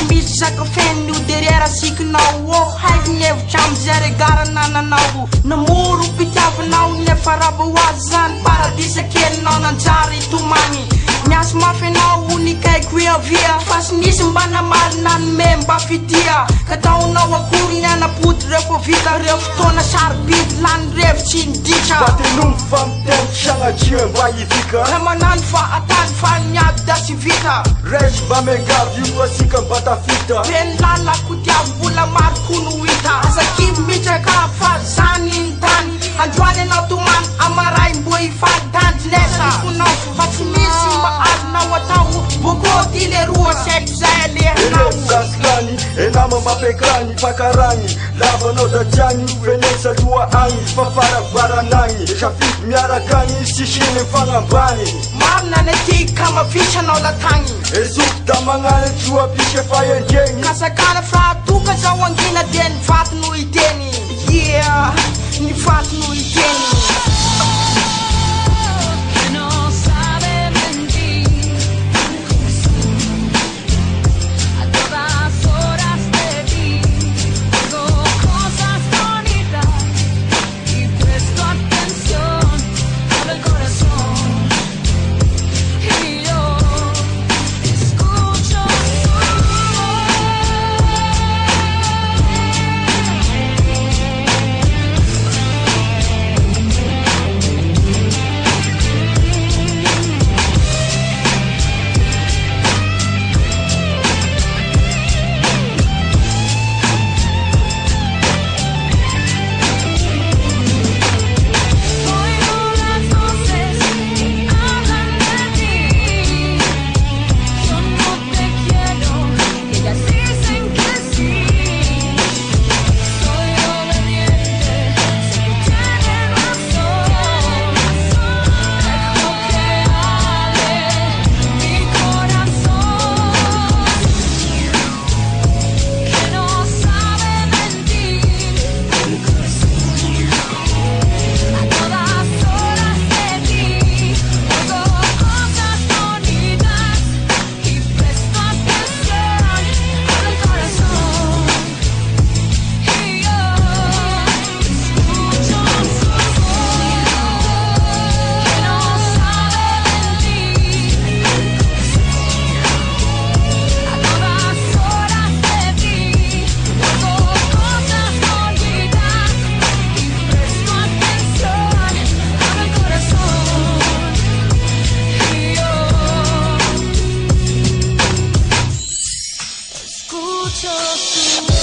Misy zakafeny oderera sikinao haiko ny hevitra amizay regarana nanao namoro mpitiavanao nefa raba hoazy zany paradisa kelinao nanjary tomany miaso mafy anao nikaiko iavia fa sy nisy mba namalina nome mba fitia ka taonao akory ny anapoty rehefa vita reo fotoana sarobidy lany revitsy inditra Batenom famiteny sanatria mba hivika raha manano fa atany fa niady da sy vita resy mba mengavy io asika mba tafita reny lalako diavo mbola maro kono hita azakivo mitraka fa zany ny tany androany anao tomany amaray mbo ifadandrinesa fonao fa tsy misy mba azonao atao bokody le roa saiko zay alehanao Zaskani, enama mapekani, pakarani Lavanao datiani, venesa lua agny Fafaravaranagny, shafity miarakagny Sisiny mfagnambany marina nety ka mavitranao latagny Ezoky da magnany troa pisy efa endregny kasakana fa toka zao angina de ny vaty no iteny yeah ny vaty no iteny Escucho tu